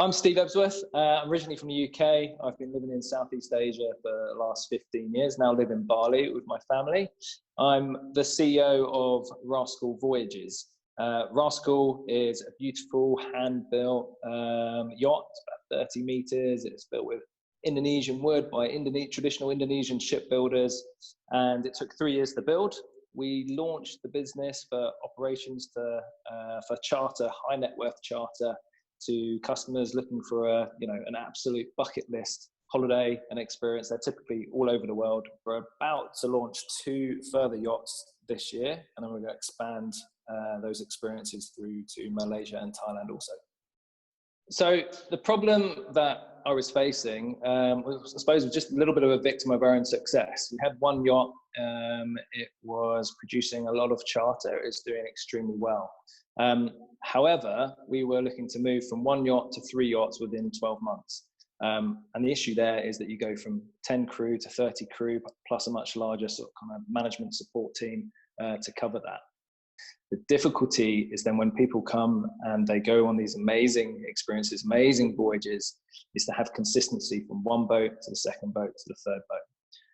I'm Steve Ebsworth. I'm originally from the UK. I've been living in Southeast Asia for the last 15 years, now live in Bali with my family. I'm the CEO of Rascal Voyages. Rascal is a beautiful hand-built yacht, about 30 meters. It's built with Indonesian wood by traditional Indonesian shipbuilders, and it took 3 years to build. We launched the business for operations for charter, high net worth charter, to customers looking for an absolute bucket list holiday and experience. They're typically all over the world. We're about to launch 2 further yachts this year, and then we're going to expand those experiences through to Malaysia and Thailand also. So the problem that I was facing was, I suppose, just a little bit of a victim of our own success. We had one yacht. It was producing a lot of charter. It was doing extremely well. However, we were looking to move from 1 yacht to 3 yachts within 12 months. And the issue there is that you go from 10 crew to 30 crew, plus a much larger sort of kind of management support team to cover that. The difficulty is then when people come and they go on these amazing experiences, amazing voyages, is to have consistency from one boat to the second boat to the third boat.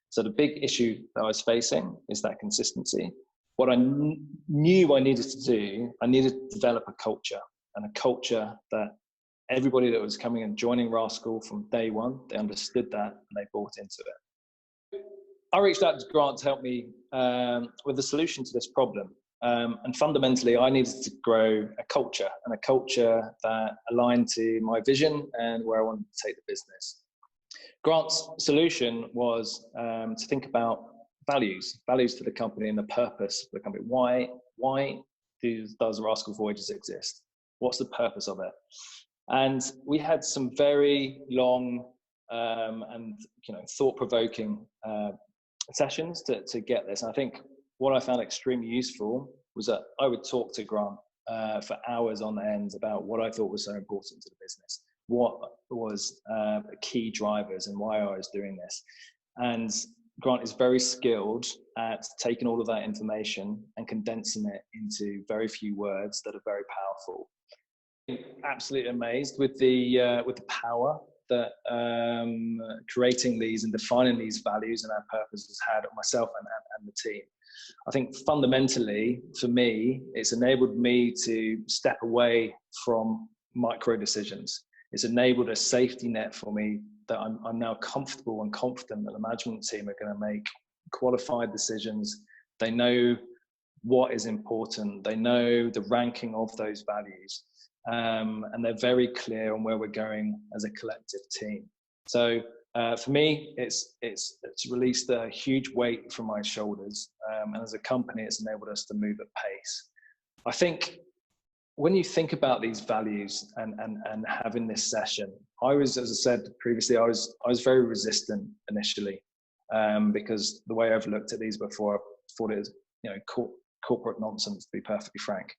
So the big issue that I was facing is that consistency. What I knew I needed to do, I needed to develop a culture, and a culture that everybody that was coming and joining Rascal from day one, they understood that and they bought into it. I reached out to Grant to help me with the solution to this problem. And fundamentally, I needed to grow a culture, and a culture that aligned to my vision and where I wanted to take the business. Grant's solution was to think about values for the company and the purpose for the company. Why does Rascal Voyages exist? What's the purpose of it? And we had some very long and thought-provoking sessions to get this. And I think what I found extremely useful was that I would talk to Grant for hours on end about what I thought was so important to the business, what was the key drivers and why I was doing this. And Grant is very skilled at taking all of that information and condensing it into very few words that are very powerful. I'm absolutely amazed with the power that creating these and defining these values and our purpose has had on myself and the team. I think fundamentally, for me, it's enabled me to step away from micro decisions. It's enabled a safety net for me that I'm now comfortable and confident that the management team are going to make qualified decisions. They know what is important. They know the ranking of those values. And they're very clear on where we're going as a collective team. So for me, it's released a huge weight from my shoulders. And as a company, it's enabled us to move at pace. I think when you think about these values and having this session, I was, as I said previously, I was very resistant initially because the way I've looked at these before, I thought it was corporate nonsense, to be perfectly frank.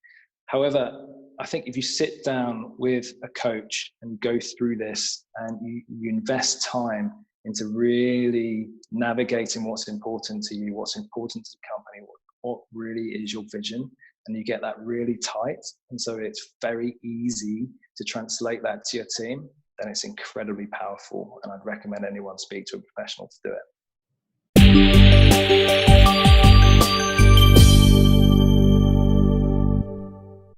However, I think if you sit down with a coach and go through this and you invest time into really navigating what's important to you, what's important to the company, what really is your vision, and you get that really tight, and so it's very easy to translate that to your team, then it's incredibly powerful, and I'd recommend anyone speak to a professional to do it.